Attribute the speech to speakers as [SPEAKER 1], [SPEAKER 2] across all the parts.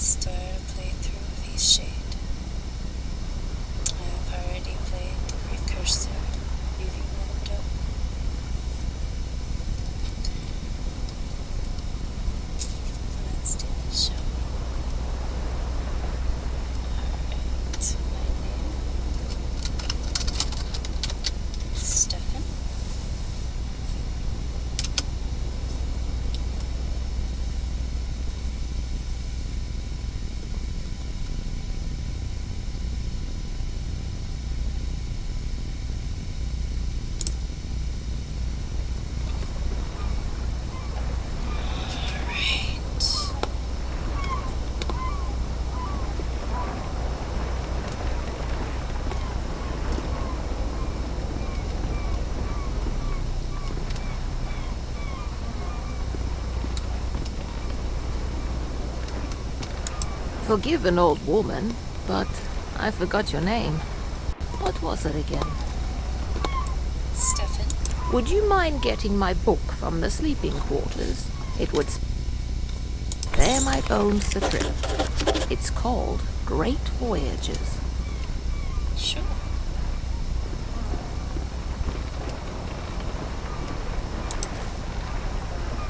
[SPEAKER 1] start a playthrough of Eastshade. I have already played the precursor, Leaving Window. Let's do the show. Alright, my name is Stefan.
[SPEAKER 2] Forgive an old woman, but I forgot your name. What was it again?
[SPEAKER 1] Stefan.
[SPEAKER 2] Would you mind getting my book from the sleeping quarters? It would spare my bones the trip. It's called Great Voyages.
[SPEAKER 1] Sure.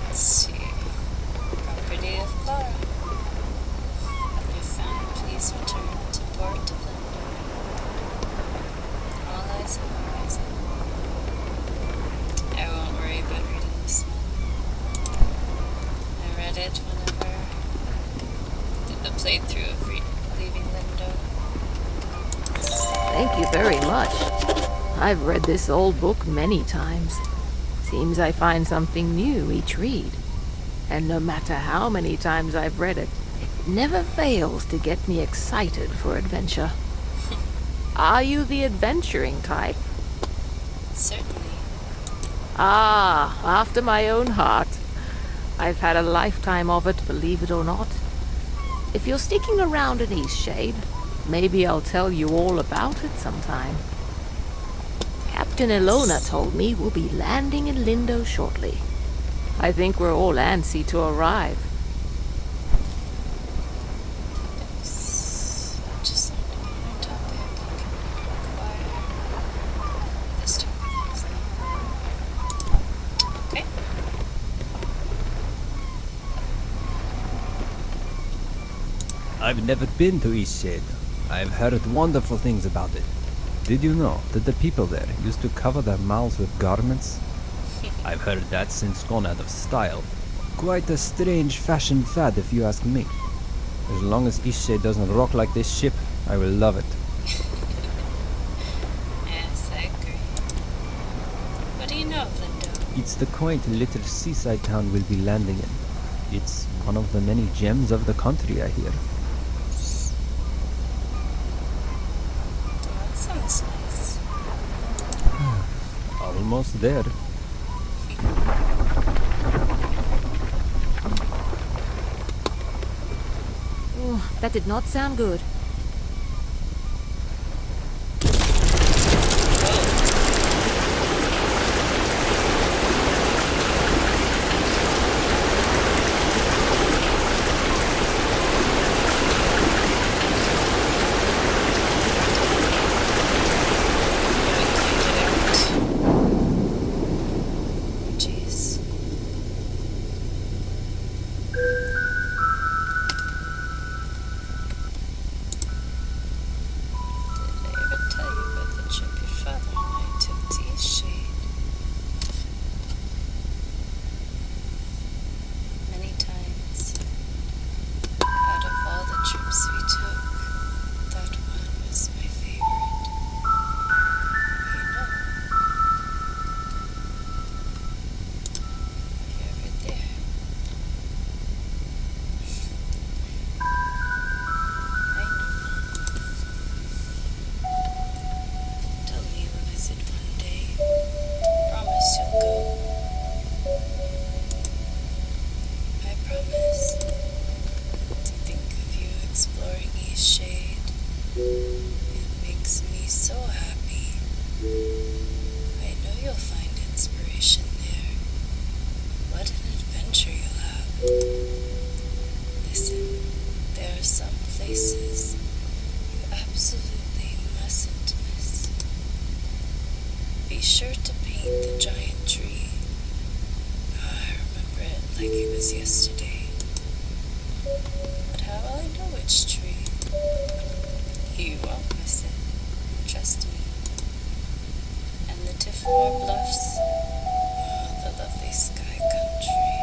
[SPEAKER 1] Let's see. Property of Clara. If found, please return to Port of Lindo. All eyes on the horizon. I won't worry about reading this one. I read it whenever I did the playthrough of Leaving Lindo.
[SPEAKER 2] Thank you very much. I've read this old book many times. Seems I find something new each read. And no matter how many times I've read it, it never fails to get me excited for adventure. Are you the adventuring type?
[SPEAKER 1] Certainly.
[SPEAKER 2] Ah, after my own heart. I've had a lifetime of it, believe it or not. If you're sticking around in Eastshade, maybe I'll tell you all about it sometime. Captain Ilona told me we'll be landing in Lindo shortly. I think we're all antsy to arrive.
[SPEAKER 1] Just learned about our topic. You can acquire this topic easily. Okay.
[SPEAKER 3] I've never been to Eastshade. I've heard wonderful things about it. Did you know that the people there used to cover their mouths with garments? I've heard that's since gone out of style. Quite a strange fashion fad if you ask me. As long as Eastshade doesn't rock like this ship, I will love it.
[SPEAKER 1] Yes, I agree. What do you know of Lindo?
[SPEAKER 3] It's the quaint little seaside town we'll be landing in. It's one of the many gems of the country, I hear.
[SPEAKER 1] That sounds nice.
[SPEAKER 3] Almost there.
[SPEAKER 2] Oh, that did not sound good.
[SPEAKER 1] Jeez. Did I ever tell you about the trip your father and I took to Eastshade? Many times. Out of all the trips we took, that one was my favorite. You know, if you're ever there. I know. Tell me you'll visit one day. Promise you'll go. I promise. To think of you exploring Eastshade, it makes me so happy. I know you'll find inspiration there. What an adventure you'll have. Listen, there are some places you absolutely mustn't miss. Be sure to paint the giant tree. Oh, I remember it like it was yesterday. But how will I know which tree? You won't miss it. Trust me. And the Tiffmore Bluffs. Oh, the lovely sky country.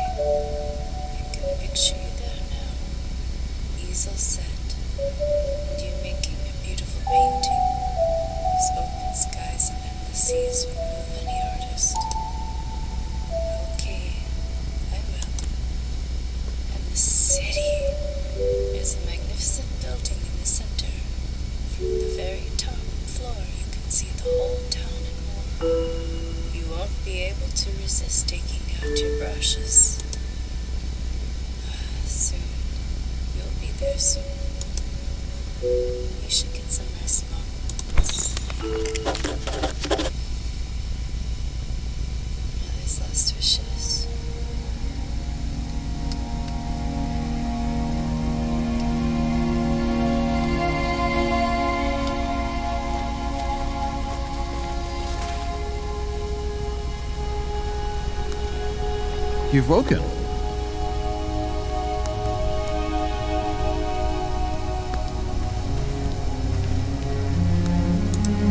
[SPEAKER 1] I can picture you there now. Easel set. And you making a beautiful painting whose open skies and endless seas would move any artist. Okay, I will. And the city. There's a magnificent building in the center. From the very top floor you can see the whole town and more. You won't be able to resist taking out your brushes. Soon. You'll be there soon. You should get some rest, Mom. Mother's last wishes.
[SPEAKER 4] You've woken.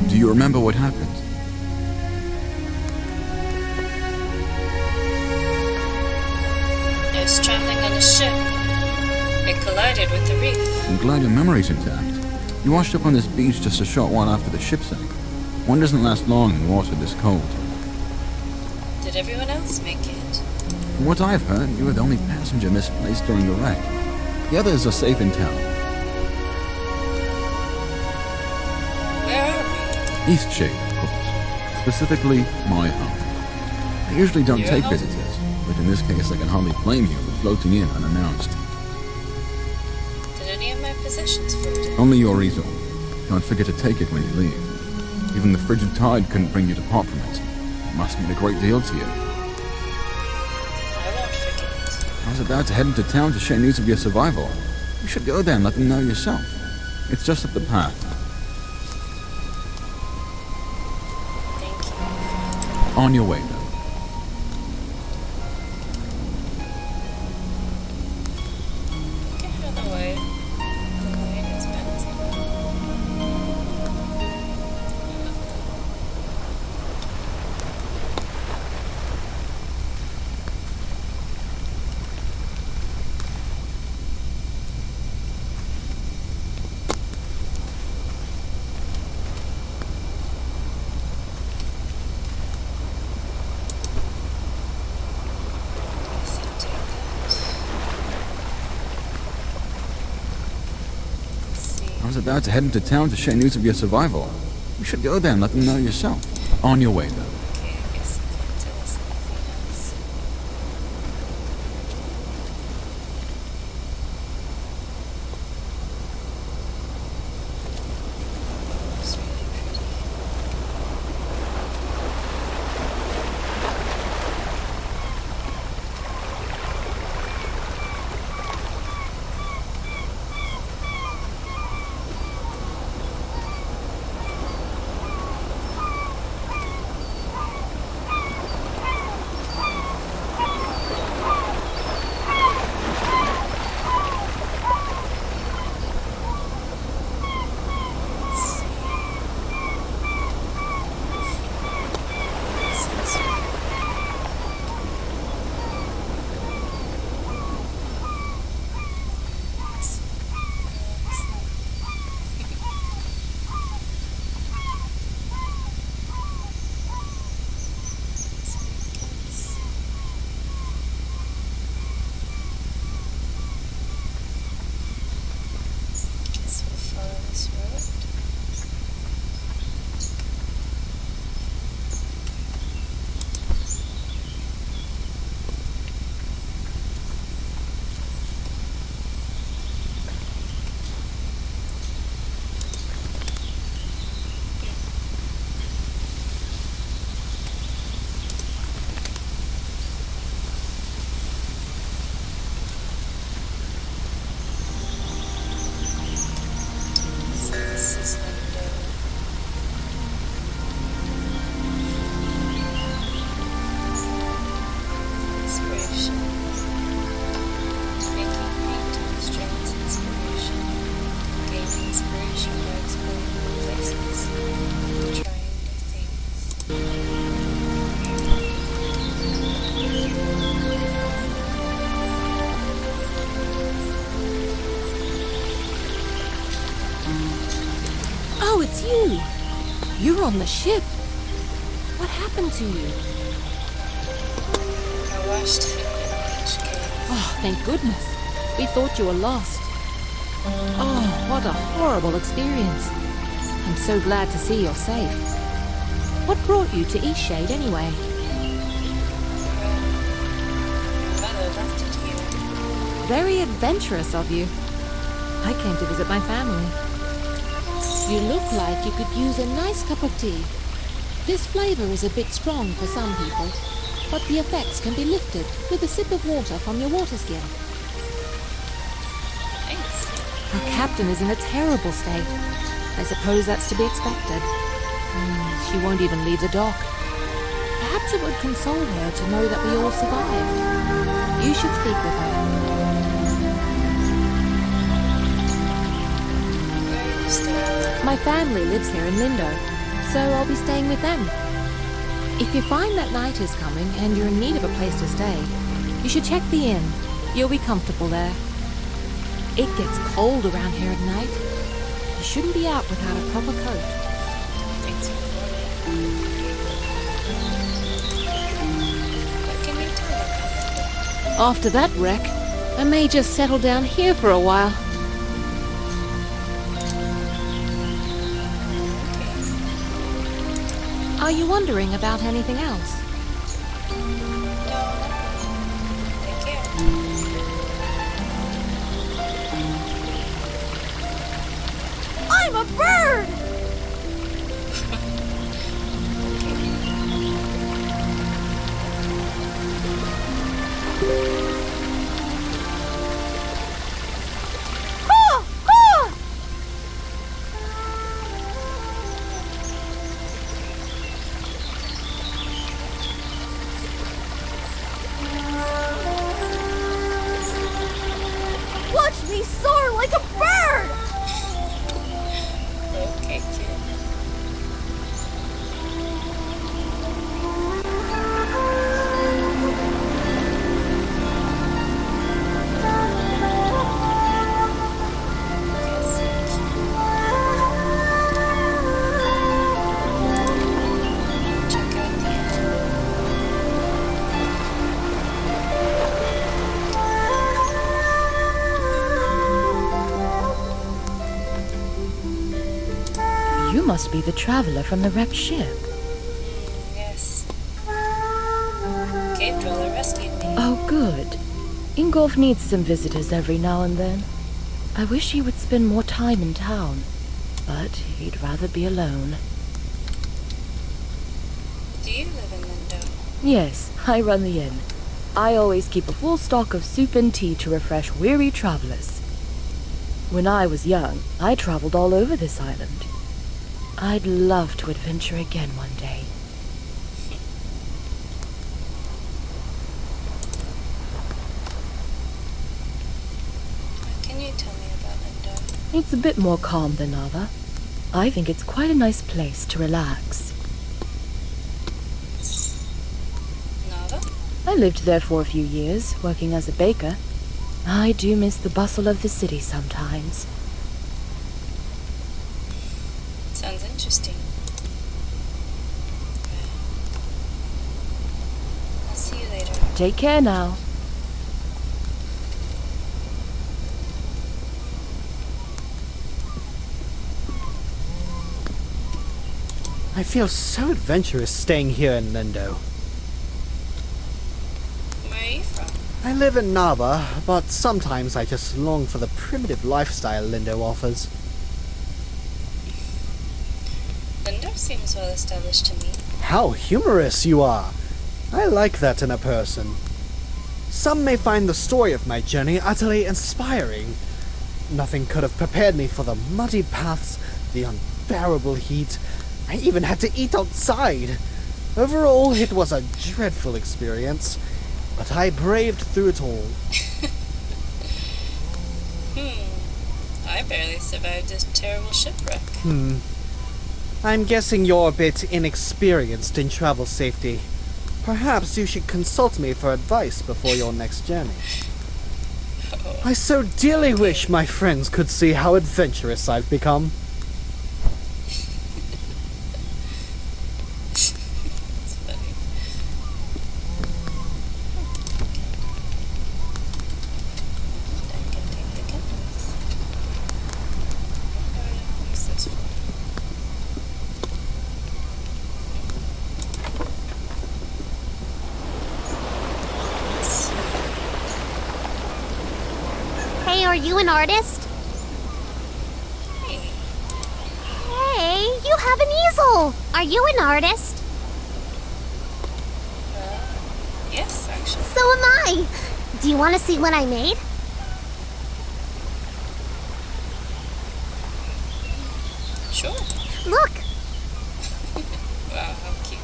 [SPEAKER 4] Do you remember what happened?
[SPEAKER 1] I was traveling on a ship. It collided with the reef.
[SPEAKER 4] I'm glad your memory's intact. You washed up on this beach just a short while after the ship sank. One doesn't last long in water this cold.
[SPEAKER 1] Did everyone else make it?
[SPEAKER 4] From what I've heard, you were the only passenger misplaced during the wreck. The others are safe in town.
[SPEAKER 1] Where are
[SPEAKER 4] Eastshade, of course. Specifically, my home. I usually don't
[SPEAKER 1] Your
[SPEAKER 4] take
[SPEAKER 1] home?
[SPEAKER 4] visitors, but in this case I can hardly blame you for floating in unannounced.
[SPEAKER 1] we? Did any of my possessions float in?
[SPEAKER 4] Only your easel. Don't forget to take it when you leave. Even the frigid tide couldn't bring you to part from it. It must mean a great deal to you.
[SPEAKER 1] I won't forget.
[SPEAKER 4] I was about to head into town to share news of your survival. You should go there and let them know yourself. It's just up the path.
[SPEAKER 1] Thank you.
[SPEAKER 4] On your way, then.
[SPEAKER 1] Get out of the way. The light is bouncing. Guess I'll take that. Let's see.
[SPEAKER 4] I was about to head into town to share news of your survival. You should go there and let them know yourself. On your way, then.
[SPEAKER 1] Okay, I guess you can't tell us anything else. It's really pretty.
[SPEAKER 2] Oh, it's you! You're on the ship. What happened to you?
[SPEAKER 1] I washed in the Eastshade.
[SPEAKER 2] Oh, thank goodness. We thought you were lost. Oh, what a horrible experience. I'm so glad to see you're safe. What brought you to Eastshade anyway?
[SPEAKER 1] Mother left it here.
[SPEAKER 2] Very adventurous of you. I came to visit my family. You look like you could use a nice cup of tea. This flavor is a bit strong for some people, but the effects can be lifted with a sip of water from your water skin.
[SPEAKER 1] Thanks.
[SPEAKER 2] Our captain is in a terrible state. I suppose that's to be expected. She won't even leave the dock. Perhaps it would console her to know that we all survived. You should speak with her.
[SPEAKER 1] Where are you staying?
[SPEAKER 2] My family lives here in Lindo, so I'll be staying with them. If you find that night is coming and you're in need of a place to stay, you should check the inn. You'll be comfortable there. It gets cold around here at night. You shouldn't be out without a proper coat.
[SPEAKER 1] Thanks for the warning. What can you tell me about it?
[SPEAKER 2] After that wreck, I may just settle down here for a while. Are you wondering about anything else?
[SPEAKER 1] Take care.
[SPEAKER 2] I'm a bird! Watch me soar like a bird!
[SPEAKER 1] Okay, kid. Check out the engine.
[SPEAKER 5] You must be the traveler from the wrecked ship.
[SPEAKER 1] Yes. Cave dweller rescued me.
[SPEAKER 5] Oh, good. Ingolf needs some visitors every now and then. I wish he would spend more time in town, but he'd rather be alone.
[SPEAKER 1] Do you live in Lindo?
[SPEAKER 5] Yes, I run the inn. I always keep a full stock of soup and tea to refresh weary travelers. When I was young, I traveled all over this island. I'd love to adventure again one day.
[SPEAKER 1] What can you tell me about Lindo?
[SPEAKER 5] It's a bit more calm than Nava. I think it's quite a nice place to relax.
[SPEAKER 1] Nava?
[SPEAKER 5] I lived there for a few years, working as a baker. I do miss the bustle of the city sometimes.
[SPEAKER 1] Sounds interesting. I'll see you later.
[SPEAKER 5] Take care now.
[SPEAKER 6] I feel so adventurous staying here in Lindo.
[SPEAKER 1] Where are you from?
[SPEAKER 6] I live in Nava, but sometimes I just long for the primitive lifestyle Lindo offers.
[SPEAKER 1] Lindo seems well established to me.
[SPEAKER 6] How humorous you are! I like that in a person. Some may find the story of my journey utterly inspiring. Nothing could have prepared me for the muddy paths, the unbearable heat. I even had to eat outside. Overall, it was a dreadful experience, but I braved through it all.
[SPEAKER 1] I barely survived this terrible shipwreck.
[SPEAKER 6] I'm guessing you're a bit inexperienced in travel safety. Perhaps you should consult me for advice before your next journey. I so dearly wish my friends could see how adventurous I've become.
[SPEAKER 7] Are you an artist?
[SPEAKER 1] Hey,
[SPEAKER 7] Hey, you have an easel! Are you an artist?
[SPEAKER 1] yes, actually.
[SPEAKER 7] So am I! Do you want to see what I made?
[SPEAKER 1] Sure.
[SPEAKER 7] Look!
[SPEAKER 1] Wow, how cute.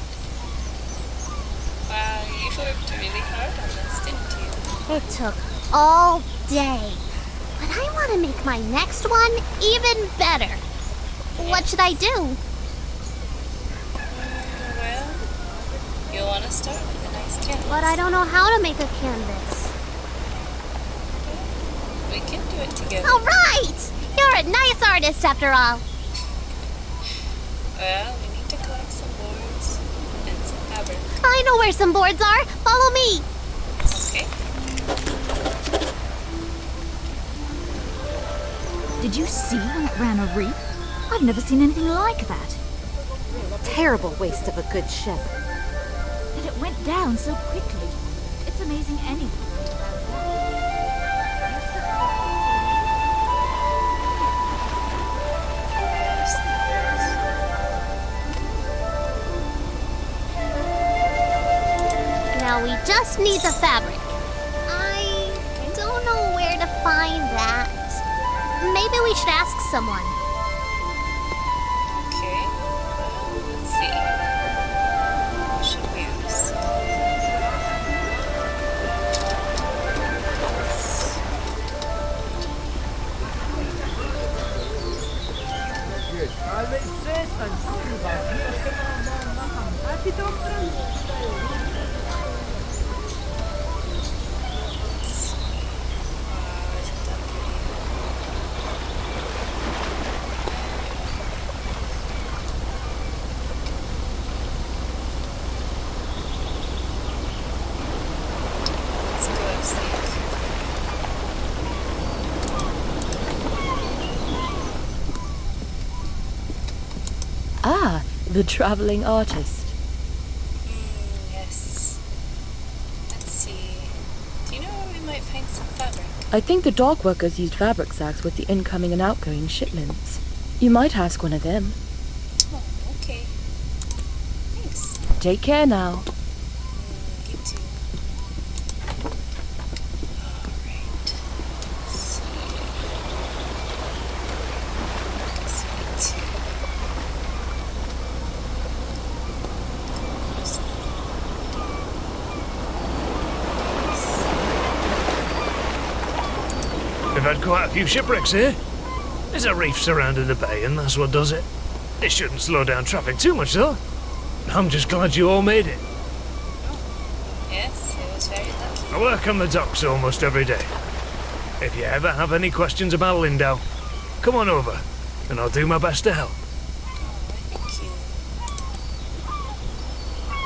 [SPEAKER 1] Wow, you worked really hard on this, didn't you?
[SPEAKER 7] It took all day. But I want to make my next one even better. What should I do?
[SPEAKER 1] Well, you'll want to start with a nice canvas.
[SPEAKER 7] But I don't know how to make a canvas.
[SPEAKER 1] We can do it together.
[SPEAKER 7] All right! You're a nice artist after all.
[SPEAKER 1] Well, we need to collect some boards and some fabric.
[SPEAKER 7] I know where some boards are. Follow me.
[SPEAKER 1] Okay?
[SPEAKER 8] Did you see when it ran a reef? I've never seen anything like that. Terrible waste of a good ship. And it went down so quickly. It's amazing anyone could have done
[SPEAKER 7] Now we just need the fabric. I don't know where to find that. Maybe we should ask someone.
[SPEAKER 1] Okay. Let's see. Who should we ask? Isn't that pretty? Let's go upstairs.
[SPEAKER 5] Ah, the traveling artist.
[SPEAKER 1] Yes. Let's see. Do you know where we might find some fabric?
[SPEAKER 5] I think the dock workers used fabric sacks with the incoming and outgoing shipments. You might ask one of them.
[SPEAKER 1] Oh, okay. Thanks.
[SPEAKER 5] Take care now.
[SPEAKER 1] You too. Alright. Let's see. This way too.
[SPEAKER 9] We've had quite a few shipwrecks here. There's a reef surrounding the bay, and that's what does it. It shouldn't slow down traffic too much, though. I'm just glad you all made it.
[SPEAKER 1] Yes, it was very lucky.
[SPEAKER 9] I work on the docks almost every day. If you ever have any questions about Lindau, come on over, and I'll do my best to help.
[SPEAKER 1] Oh, thank you.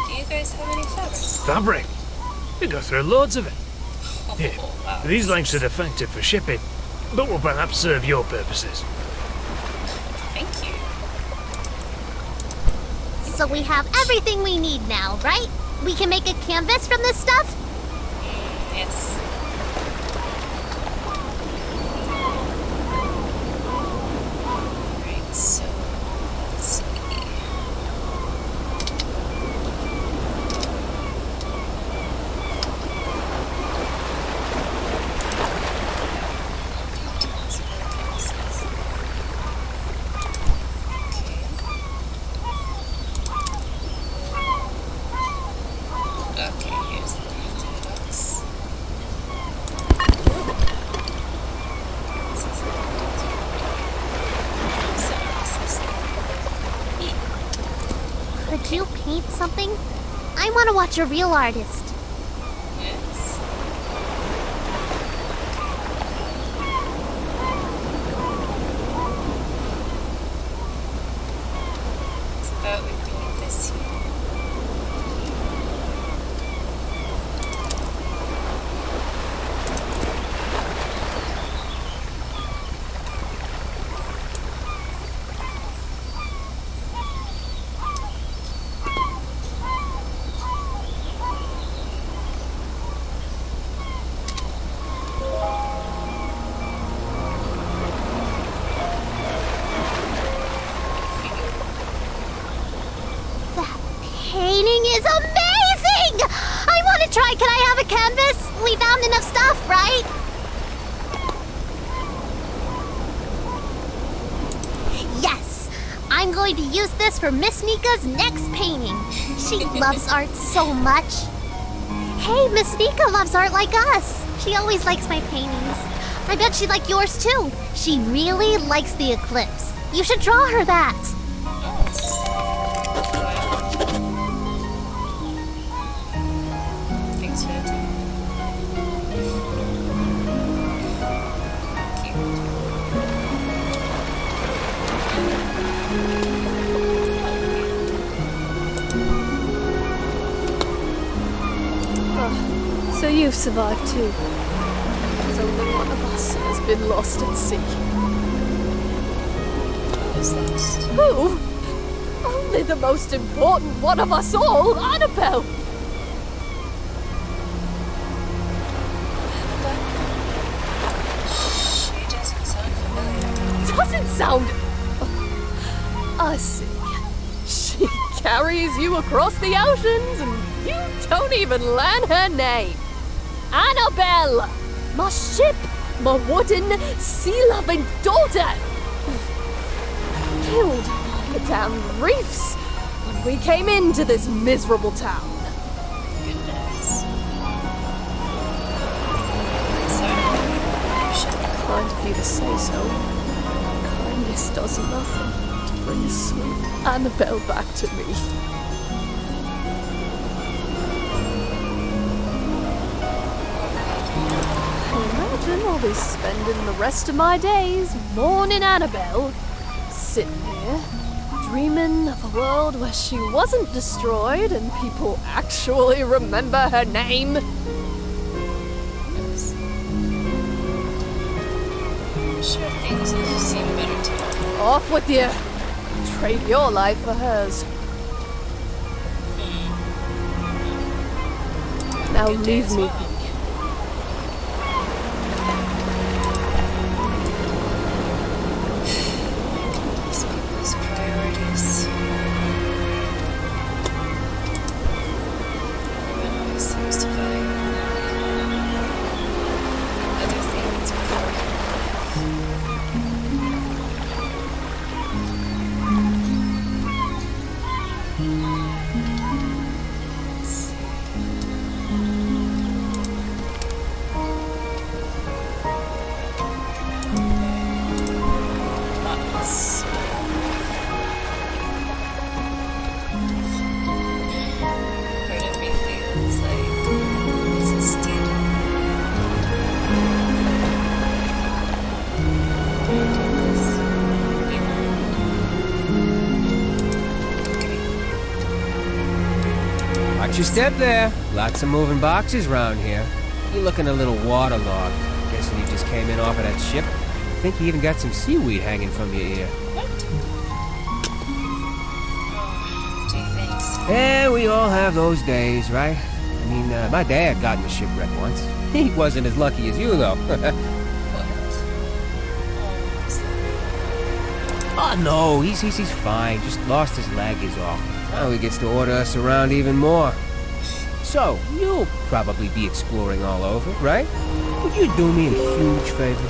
[SPEAKER 1] Do you guys have any fabric?
[SPEAKER 9] Fabric? We go through loads of it. Here,
[SPEAKER 1] Oh, wow.
[SPEAKER 9] these lengths are defective for shipping, but will perhaps serve your purposes.
[SPEAKER 1] Thank you.
[SPEAKER 7] So we have everything we need now, right? We can make a canvas from this stuff?
[SPEAKER 1] Yes. Alright, so let's see. Okay, here's the crafting box. This is
[SPEAKER 7] Could you paint something? I want to watch a real artist.
[SPEAKER 1] Yes. It's about we paint this here.
[SPEAKER 7] canvas? We found enough stuff, right? Yes! I'm going to use this for Miss Nika's next painting. She loves art so much. Hey, Miss Nika loves art like us. She always likes my paintings. I bet she'd like yours too. She really likes the eclipse. You should draw her that.
[SPEAKER 1] Thanks for the time.
[SPEAKER 5] So you've survived too. There's only one of us has been lost at sea.
[SPEAKER 1] Who's lost?
[SPEAKER 5] Who? Only the most important one of us all, Annabelle!
[SPEAKER 1] She doesn't sound familiar.
[SPEAKER 5] Doesn't sound... I see. She carries you across the oceans and you don't even learn her name. Annabelle! My ship! My wooden, sea-loving daughter! Killed by the damn reefs when we came into this miserable town.
[SPEAKER 1] Goodness. Sorry.
[SPEAKER 5] Kind of you to say so. Kindness does nothing to bring sweet Annabelle back to me. Imagine I'll be spending the rest of my days mourning Annabelle, sitting here, dreaming of a world where she wasn't destroyed and people actually remember her name.
[SPEAKER 1] Sure, things will seem better to you.
[SPEAKER 5] Off with you. Trade your life for hers. Now
[SPEAKER 1] Good day
[SPEAKER 5] leave
[SPEAKER 1] as
[SPEAKER 5] me
[SPEAKER 1] well.
[SPEAKER 5] be.
[SPEAKER 1] These people's priorities. Everyone always seems to value other things before Let's see. Lots. Part of me feels like it's a steal.
[SPEAKER 3] Watch your step there. Lots of moving boxes round here. You're looking a little waterlogged. Guessing you just came in off of that ship. I think you even got some seaweed hanging from your ear.
[SPEAKER 1] What? Oh, gee, thanks.
[SPEAKER 3] Yeah, we all have those days, right? I mean, my dad got in a shipwreck once. He wasn't as lucky as you, though.
[SPEAKER 1] What? Oh, is that...
[SPEAKER 3] Oh, no, he's fine. Just lost his leg is all. Now he gets to order us around even more. So, you'll probably be exploring all over, right? Would you do me a huge favor?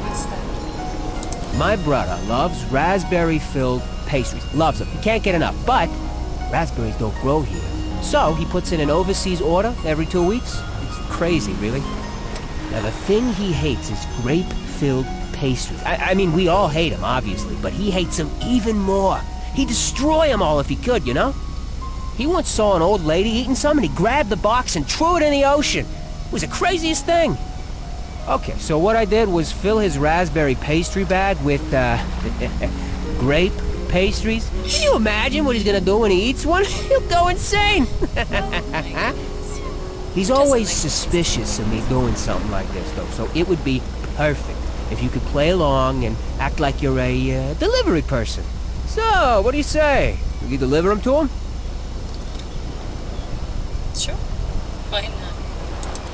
[SPEAKER 1] What's that?
[SPEAKER 3] My brother loves raspberry-filled pastries. Loves them. He can't get enough. But raspberries don't grow here. So he puts in an overseas order every 2 weeks. It's crazy, really. Now, the thing he hates is grape-filled pastries. I mean, we all hate them, obviously, but he hates them even more. He'd destroy them all if he could, you know? He once saw an old lady eating some, and he grabbed the box and threw it in the ocean. It was the craziest thing. Okay, so what I did was fill his raspberry pastry bag with, grape pastries. Can you imagine what he's gonna do when he eats one? He'll go insane. He's always suspicious of me doing something like this, though, so it would be perfect if you could play along and act like you're a delivery person. So, what do you say? Will you deliver them to him?
[SPEAKER 1] Sure. Why not?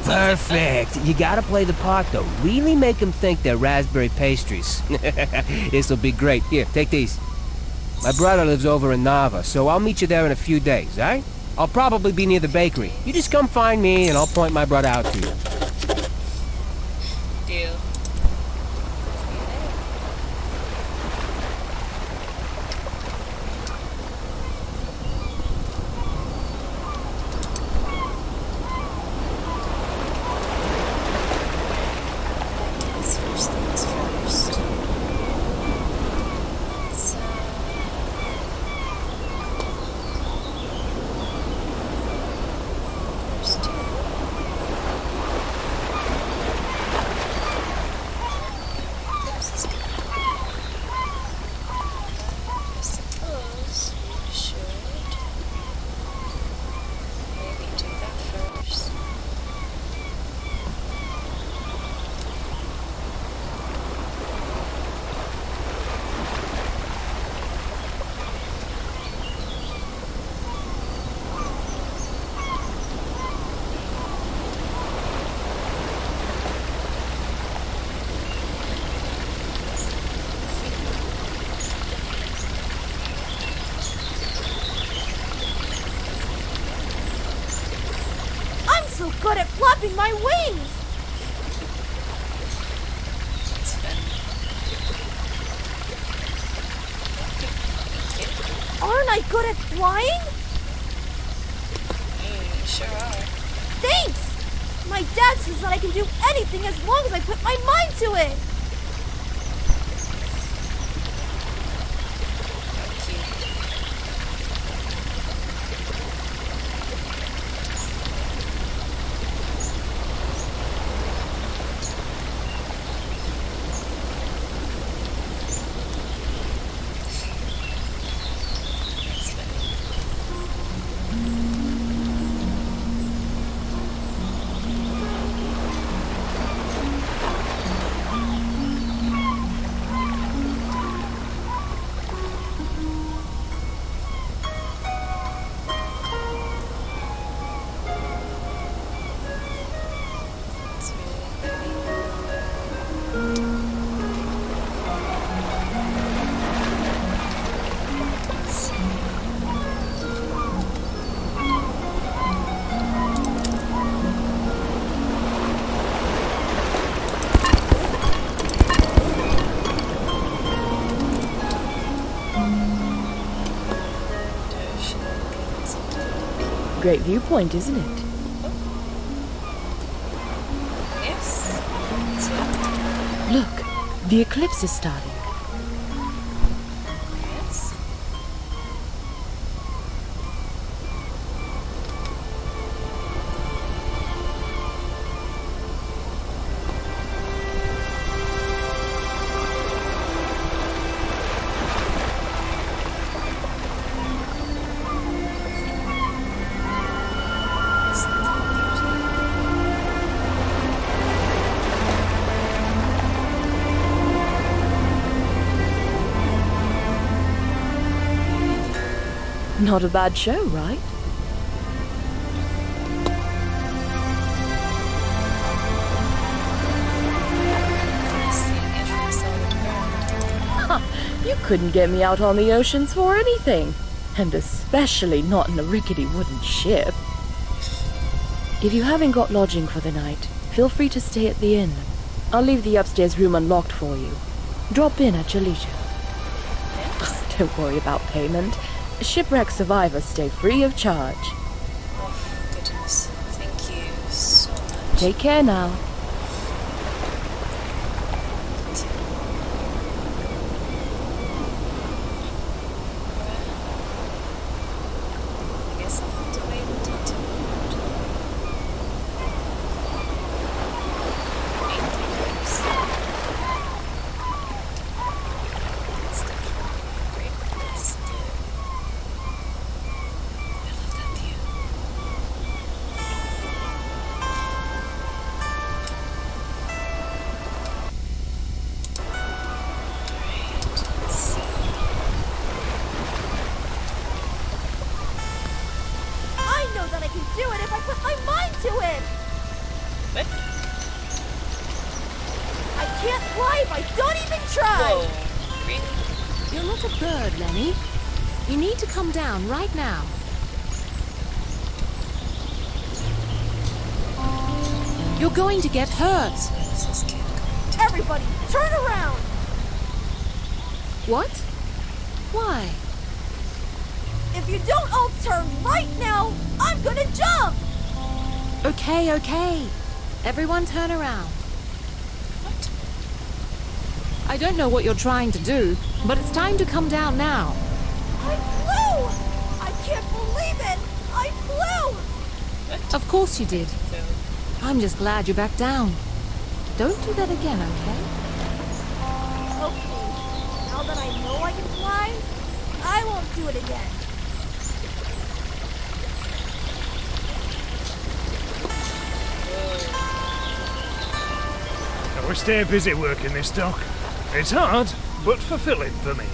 [SPEAKER 3] Perfect. You gotta play the part, though. Really make him think they're raspberry pastries. This'll be great. Here, take these. My brother lives over in Nava, so I'll meet you there in a few days, alright?
[SPEAKER 10] I'll probably be near the bakery. You just come find me and I'll point my brother out to you.
[SPEAKER 1] Deal. First things first. Let's do this is good. I suppose we should maybe do that first.
[SPEAKER 11] I'm so good at flapping my wings!
[SPEAKER 1] It's fun.
[SPEAKER 11] Aren't I good at flying?
[SPEAKER 1] You sure are.
[SPEAKER 11] Thanks! My dad says that I can do anything as long as I put my mind to it!
[SPEAKER 5] Great viewpoint, isn't it?
[SPEAKER 1] Yes.
[SPEAKER 5] Look, the eclipse is starting.
[SPEAKER 1] Yes.
[SPEAKER 5] Not a bad show, right?
[SPEAKER 1] Seeing it from solid ground.
[SPEAKER 5] You couldn't get me out on the oceans for anything. And especially not in a rickety wooden ship. If you haven't got lodging for the night, feel free to stay at the inn. I'll leave the upstairs room unlocked for you. Drop in at your leisure. Don't worry about payment. Shipwreck survivors stay free of charge.
[SPEAKER 1] Oh, goodness. Thank you so much.
[SPEAKER 5] Take care now.
[SPEAKER 1] I guess I'll have to wait until tomorrow. 8 hours. It's definitely a great place to... I love that view. Alright, let's see.
[SPEAKER 11] I know that I can do it if I put my mind to it!
[SPEAKER 1] What?
[SPEAKER 11] I can't fly if I don't even try!
[SPEAKER 1] Whoa, really?
[SPEAKER 2] You're not a bird, Lenny. You need to come down right now. You're going to get hurt.
[SPEAKER 1] Where's this kid going to?
[SPEAKER 11] Everybody, turn around!
[SPEAKER 2] What? Why?
[SPEAKER 11] If you don't all turn right now, I'm gonna jump!
[SPEAKER 2] Okay, okay. Everyone turn around.
[SPEAKER 1] What?
[SPEAKER 2] I don't know what you're trying to do, but it's time to come down now.
[SPEAKER 11] I flew! I can't believe it! I flew!
[SPEAKER 2] Of course you did.
[SPEAKER 1] No.
[SPEAKER 2] I'm just glad you're back down. Don't do that again, okay?
[SPEAKER 11] Okay, now that I know I can fly, I won't do it again.
[SPEAKER 9] We stay busy working this dock. It's hard, but fulfilling for me.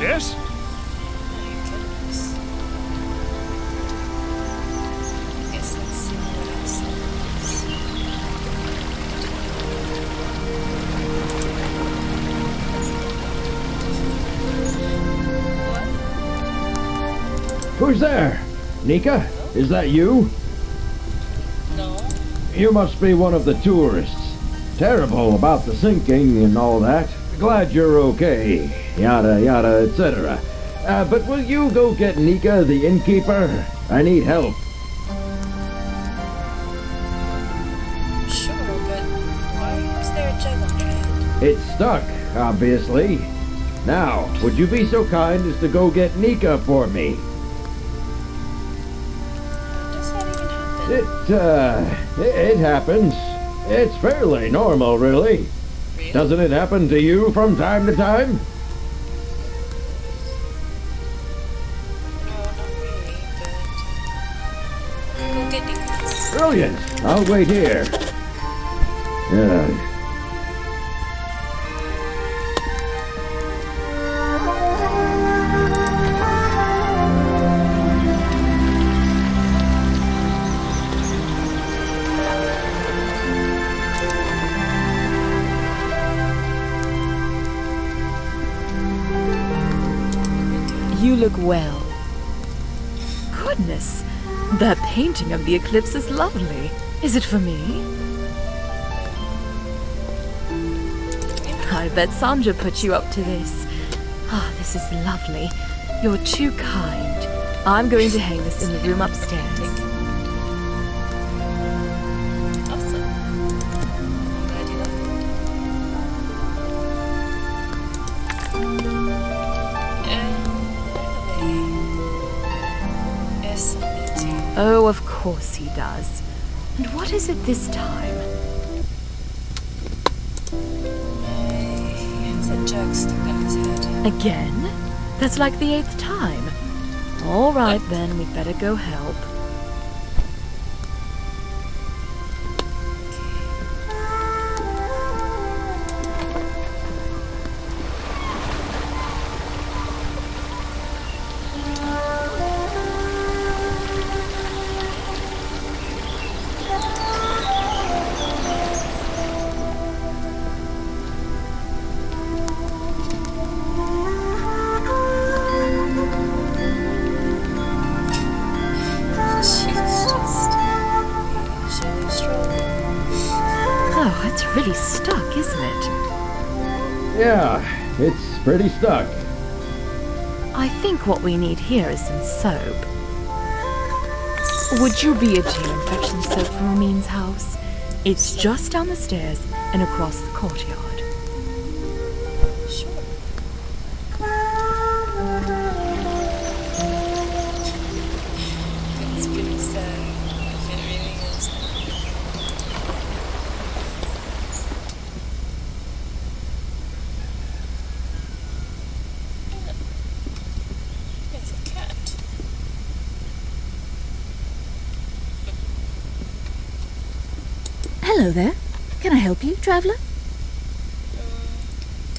[SPEAKER 9] Yes?
[SPEAKER 1] My goodness. Guess let's see what else there is.
[SPEAKER 12] Who's there? Nika? Is that you?
[SPEAKER 1] No.
[SPEAKER 12] You must be one of the tourists. Terrible about the sinking and all that. Glad you're okay. Yada yada, etc. But will you go get Nika, the innkeeper? I need help.
[SPEAKER 1] Sure, but why is there a jug on your head?
[SPEAKER 12] It's stuck, obviously. Now, would you be so kind as to go get Nika for me?
[SPEAKER 1] Does that even happen?
[SPEAKER 12] It happens. It's fairly normal, really.
[SPEAKER 1] Really?
[SPEAKER 12] Doesn't it happen to you from time to time?
[SPEAKER 1] No, not really, but go get Nika.
[SPEAKER 12] Brilliant. I'll wait here.
[SPEAKER 5] You look well. Goodness, that painting of the eclipse is lovely. Is it for me? I bet Sandra put you up to this. Ah, this is lovely. You're too kind. I'm going to hang this in the room upstairs.
[SPEAKER 1] Awesome. I'm glad you like it. By the way, yes, me too.
[SPEAKER 5] Oh, of course he does. And what is it this time?
[SPEAKER 1] He has a jug stuck on his head.
[SPEAKER 5] Again? That's like the 8th time. All right, then, we'd better go help. Oh, it's really stuck, isn't it?
[SPEAKER 12] Yeah, it's pretty stuck.
[SPEAKER 5] I think what we need here is some soap. Would you be a dear and fetch some soap from Amin's house? It's just down the stairs and across the courtyard.
[SPEAKER 1] Sure. It's pretty sad. It really is. There's a cat.
[SPEAKER 8] Hello there. Can I help you, traveller?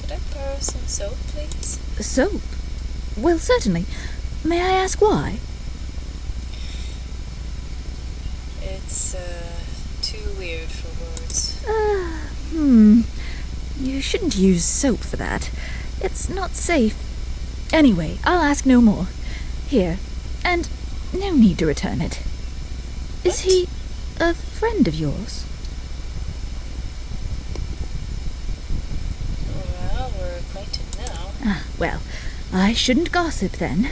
[SPEAKER 1] Could I borrow some soap, please?
[SPEAKER 8] Soap? Well, certainly. May I ask why?
[SPEAKER 1] It's, too weird for words.
[SPEAKER 8] You shouldn't use soap for that. It's not safe. Anyway, I'll ask no more. Here. And No need to return it. Is he a friend of yours?
[SPEAKER 1] Well, we're acquainted now.
[SPEAKER 8] Ah, well, I shouldn't gossip then.
[SPEAKER 1] No,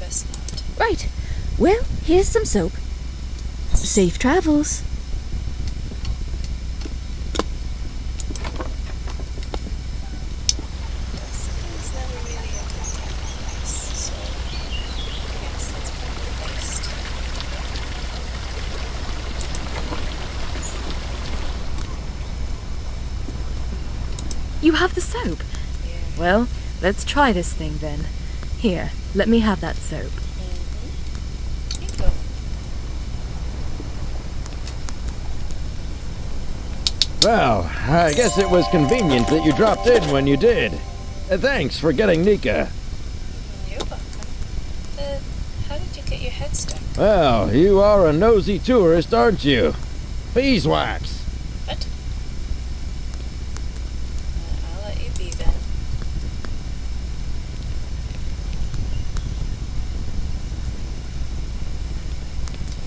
[SPEAKER 1] best not.
[SPEAKER 8] Right. Well, here's some soap. Safe travels.
[SPEAKER 1] Dustin's never really a good place, so I guess that's probably best.
[SPEAKER 5] You have the soap?
[SPEAKER 1] Yeah.
[SPEAKER 5] Well, let's try this thing then. Here, let me have that soap.
[SPEAKER 1] Here you go.
[SPEAKER 12] Well, I guess it was convenient that you dropped in when you did. Thanks for getting Nika.
[SPEAKER 1] You're welcome. How did you get your head stuck?
[SPEAKER 12] Well, you are a nosy tourist, aren't you? Beeswax.
[SPEAKER 1] What? I'll let you be then.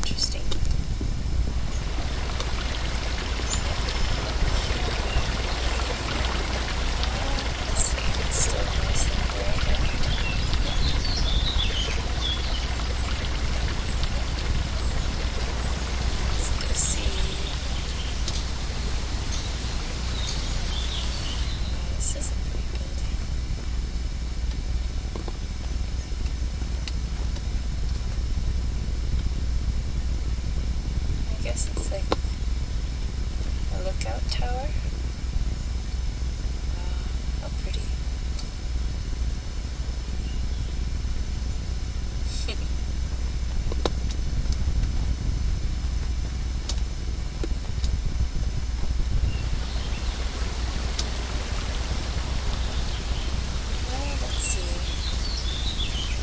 [SPEAKER 1] Interesting. Let's see if it's still nice and gray here. Let's go see. This is a pretty building. I guess it's like a lookout tower. Wow, how pretty. Well, let's see.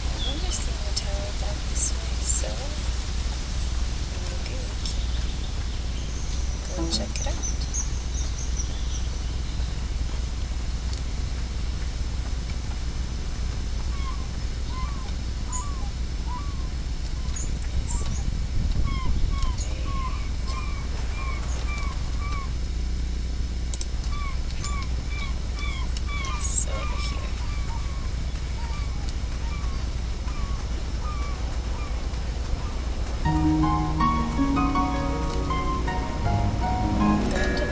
[SPEAKER 1] I remember seeing the tower back this way, so maybe we can go and check it out. Yes, over here. And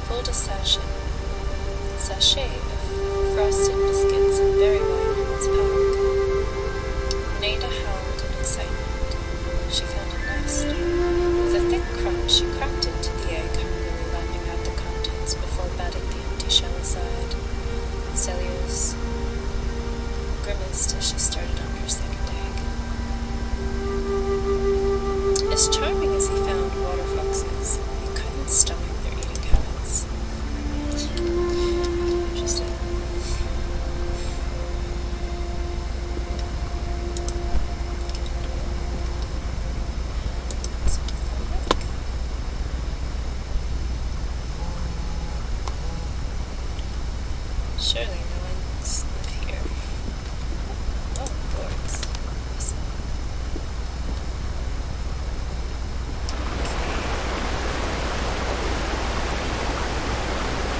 [SPEAKER 1] pulled a sachet of frosted biscuits and berry wine from his palm. Nada howled in excitement. She found a nest. With a thick crunch, she cracked into the egg, hungrily lapping out the contents before batting the empty shell aside. Celios grimaced as she started on her second egg. As charming as he found water foxes, he couldn't stomach their eating habits. Interesting. Surely no one's live here. Oh, boards. Awesome.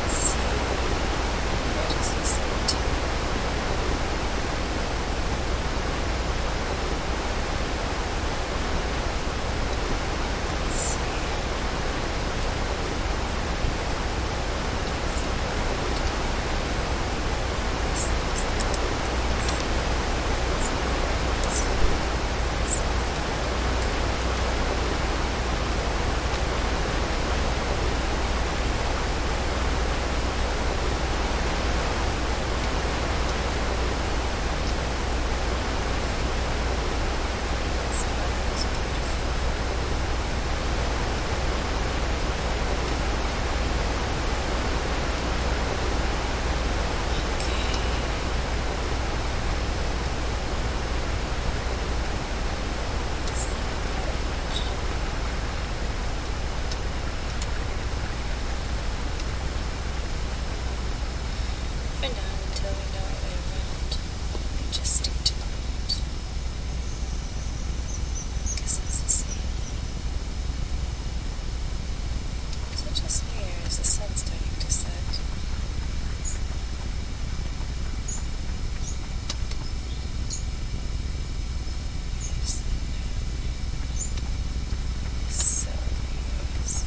[SPEAKER 1] Let's see. Where does this lead to? Let's see. For now, until we know our way around, we just stick to the route. Guess it's the same. Is it just me, or is the sun starting to set? So yes.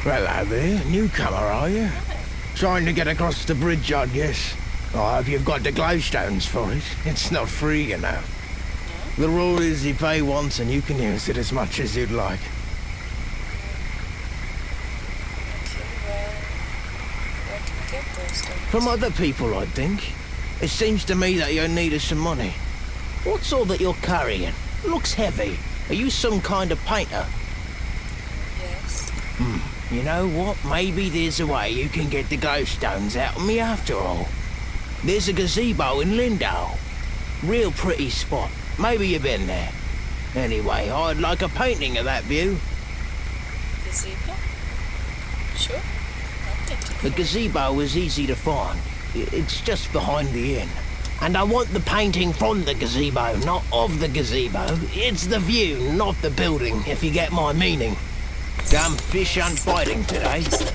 [SPEAKER 13] Hello there, newcomer, are you? Trying to get across the bridge, I guess. I hope you've got the glowstones for it. It's not free, you know. The rule is you pay once and you can use it as much as you'd like.
[SPEAKER 1] Where can we get those stones?
[SPEAKER 13] From other people, I think. It seems to me that you're in need of some money. What's all that you're carrying? Looks heavy. Are you some kind of painter?
[SPEAKER 1] Yes.
[SPEAKER 13] You know what? Maybe there's a way you can get the glowstones out of me after all. There's a gazebo in Lindau. Real pretty spot. Maybe you've been there. Anyway, I'd like a painting of that view.
[SPEAKER 1] Gazebo? Sure. I'll take it.
[SPEAKER 13] The gazebo is easy to find. It's just behind the inn. And I want the painting from the gazebo, not of the gazebo. It's the view, not the building, if you get my meaning. Damn fish aren't biting today.
[SPEAKER 1] Sorry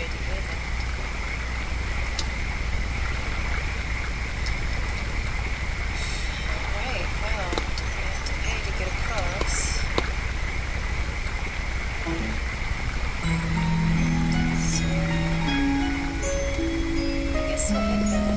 [SPEAKER 1] to hear that. Alright, well, we have to pay to get across. So, I guess I'll head back.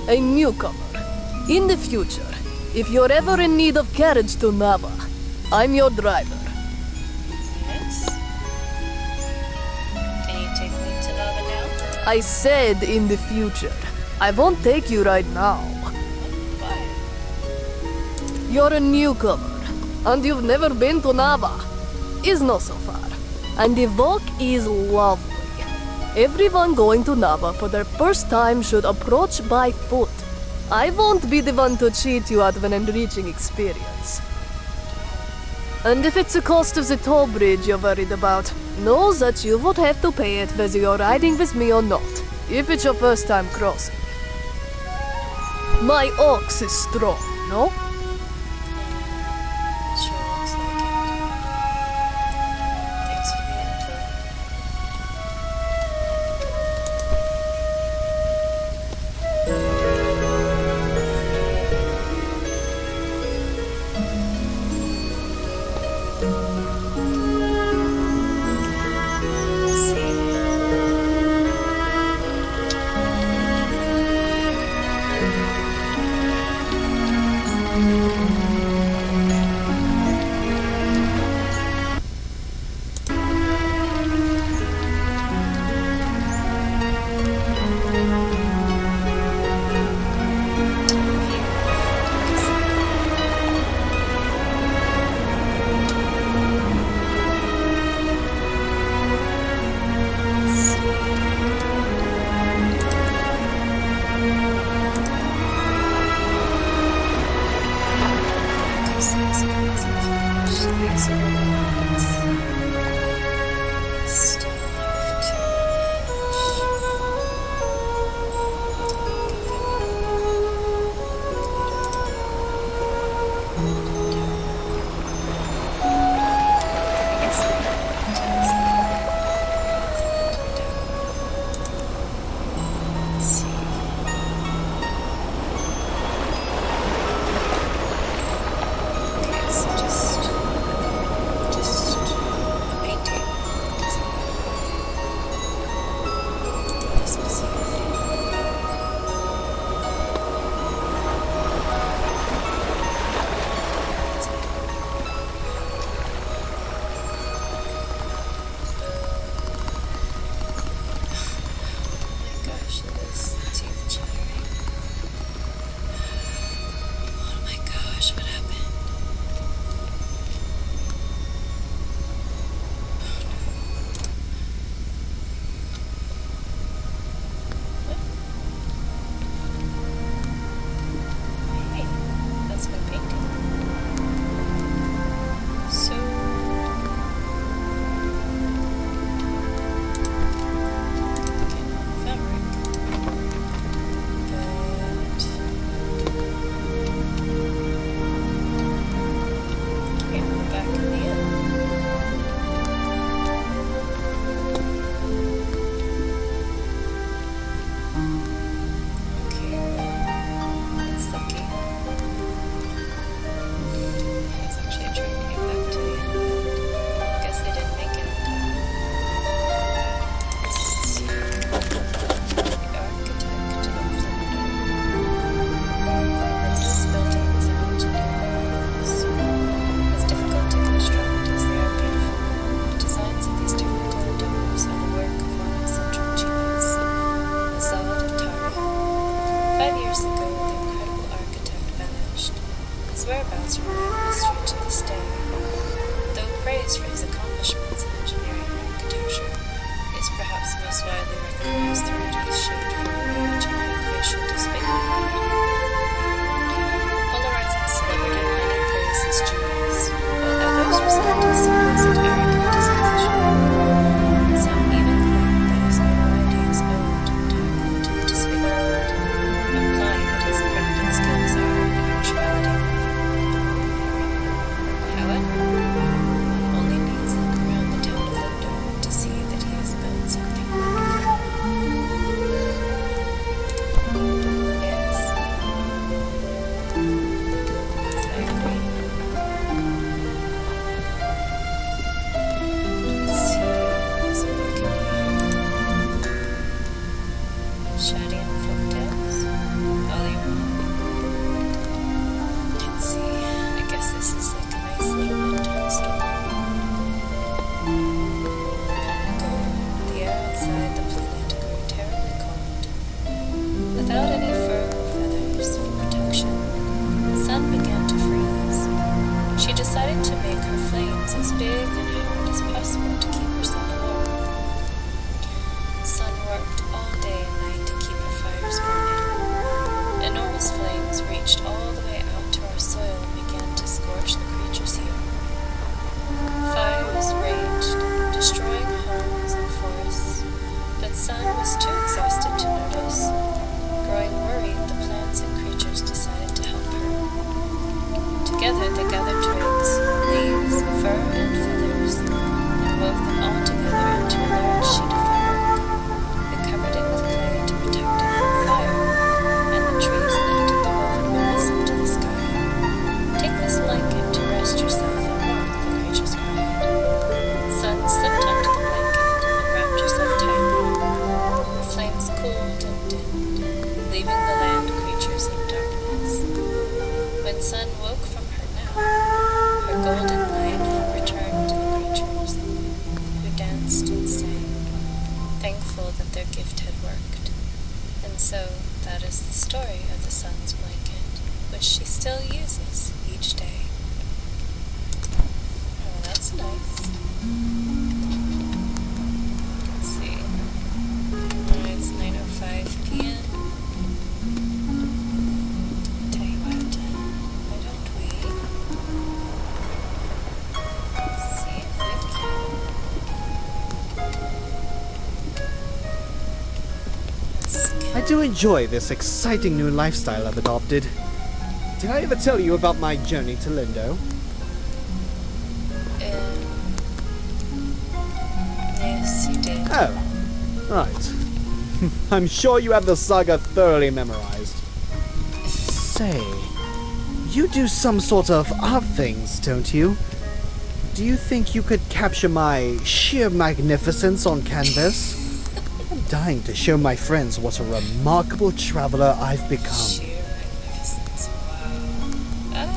[SPEAKER 14] A newcomer. In the future, if you're ever in need of carriage to Nava, I'm your driver.
[SPEAKER 1] Yes. Can you take me to Nava now?
[SPEAKER 14] I said in the future. I won't take you right now. You're a newcomer, and you've never been to Nava. It's not so far. And the walk is lovely. Everyone going to Nava for their first time should approach by foot. I won't be the one to cheat you out of an enriching experience. And if it's the cost of the toll bridge you're worried about, know that you would have to pay it whether you're riding with me or not, if it's your first time crossing. My ox is strong, no?
[SPEAKER 1] Sure looks like it. Thanks for the info. grateful that their gift had worked. And so, that is the story of the sun's blanket, which she still uses each day. Oh, that's nice. Let's see. It's 9:05 p.m. Tell you what, why don't we see if we can.
[SPEAKER 6] I do enjoy this exciting new lifestyle I've adopted. Did I ever tell you about my journey to Lindo?
[SPEAKER 1] Yes, you did.
[SPEAKER 6] Oh, right. I'm sure you have the saga thoroughly memorized. Say, you do some sort of art things, don't you? Do you think you could capture my sheer magnificence on canvas? I'm dying to show my friends what a remarkable traveler I've become.
[SPEAKER 1] Sheer magnificence, wow.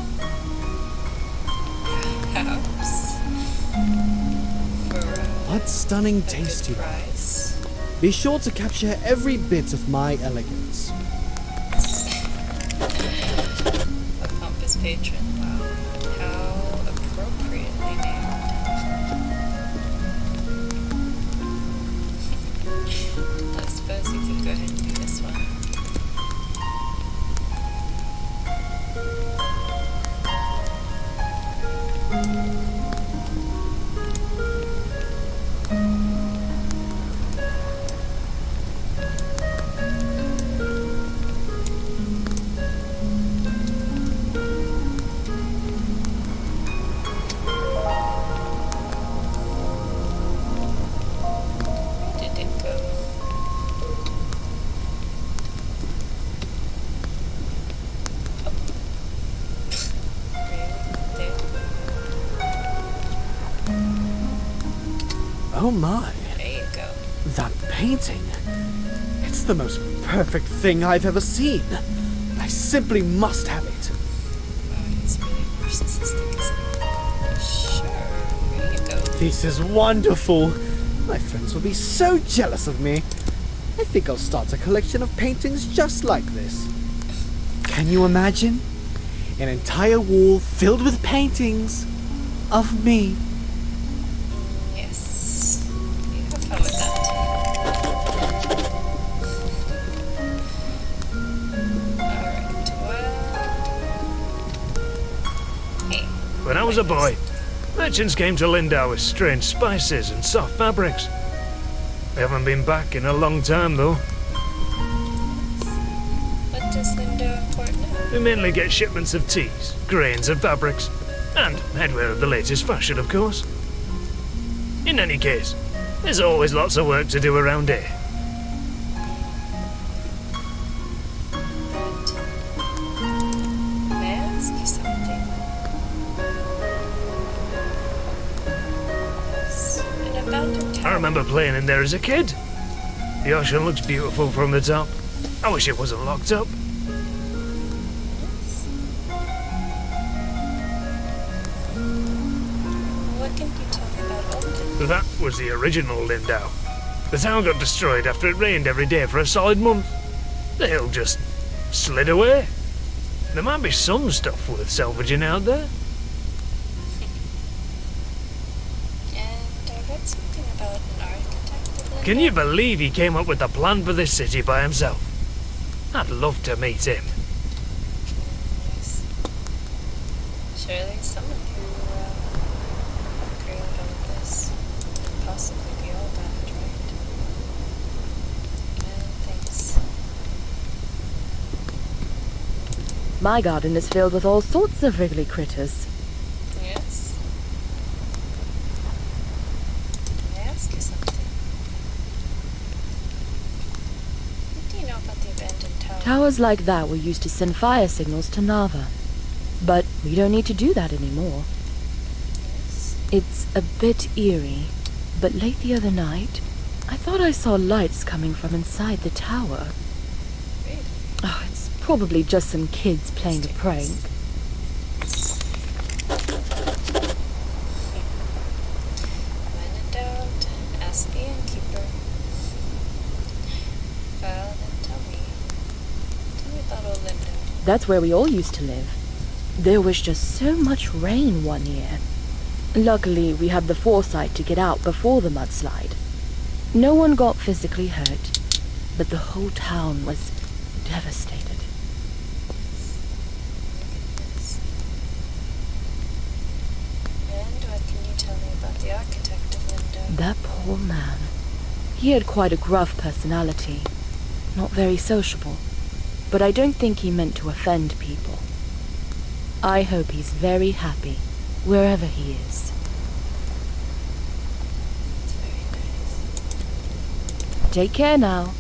[SPEAKER 1] Perhaps.
[SPEAKER 6] What stunning taste you have. Be sure to capture every bit of my elegance.
[SPEAKER 1] A pompous patron, wow. How appropriately named. I suppose you could go ahead and do this one.
[SPEAKER 6] Oh my.
[SPEAKER 1] There you go.
[SPEAKER 6] That painting. It's the most perfect thing I've ever seen. I simply must have it.
[SPEAKER 1] Oh, he's really narcissistic, isn't he? Sure, here you go.
[SPEAKER 6] This is wonderful. My friends will be so jealous of me. I think I'll start a collection of paintings just like this. Can you imagine? An entire wall filled with paintings of me.
[SPEAKER 1] Yes. You have fun with that. Alright, well... Hey.
[SPEAKER 9] When I was a boy, merchants came to Lindau with strange spices and soft fabrics. We haven't been back in a long time, though.
[SPEAKER 1] What does Lindo import now?
[SPEAKER 9] We mainly get shipments of teas, grains and fabrics, and headwear of the latest fashion, of course. In any case, there's always lots of work to do around here.
[SPEAKER 1] May I ask you something? An abandoned town.
[SPEAKER 9] I remember playing in there as a kid. The ocean looks beautiful from the top. I wish it wasn't locked up.
[SPEAKER 1] What can you tell me about Alden?
[SPEAKER 9] That was the original Lindau. The town got destroyed after it rained every day for a solid month. The hill just slid away. There might be some stuff worth salvaging out there.
[SPEAKER 1] And I read something about an architect of Lindo.
[SPEAKER 9] Can you believe he came up with the plan for this city by himself? I'd love to meet him.
[SPEAKER 1] Yes. Surely someone who created all of this could possibly be all bad, right? Well, thanks.
[SPEAKER 5] My garden is filled with all sorts of wriggly critters.
[SPEAKER 1] Yes? May I ask you something? What do you know about the abandoned tower?
[SPEAKER 5] Towers like that were used to send fire signals to Nava. But we don't need to do that anymore.
[SPEAKER 1] Yes.
[SPEAKER 5] It's a bit eerie, but late the other night, I thought I saw lights coming from inside the tower.
[SPEAKER 1] Really?
[SPEAKER 5] Oh, it's probably just some kids playing a prank.
[SPEAKER 1] When in doubt, ask the innkeeper.
[SPEAKER 5] That's where we all used to live. There was just so much rain one year. Luckily, we had the foresight to get out before the mudslide. No one got physically hurt, but the whole town was devastated.
[SPEAKER 1] And what can you tell me about the architect of Lindo?
[SPEAKER 5] That poor man. He had quite a gruff personality. Not very sociable. But I don't think he meant to offend people. I hope he's very happy, wherever he is.
[SPEAKER 1] It's very nice.
[SPEAKER 5] Take care now.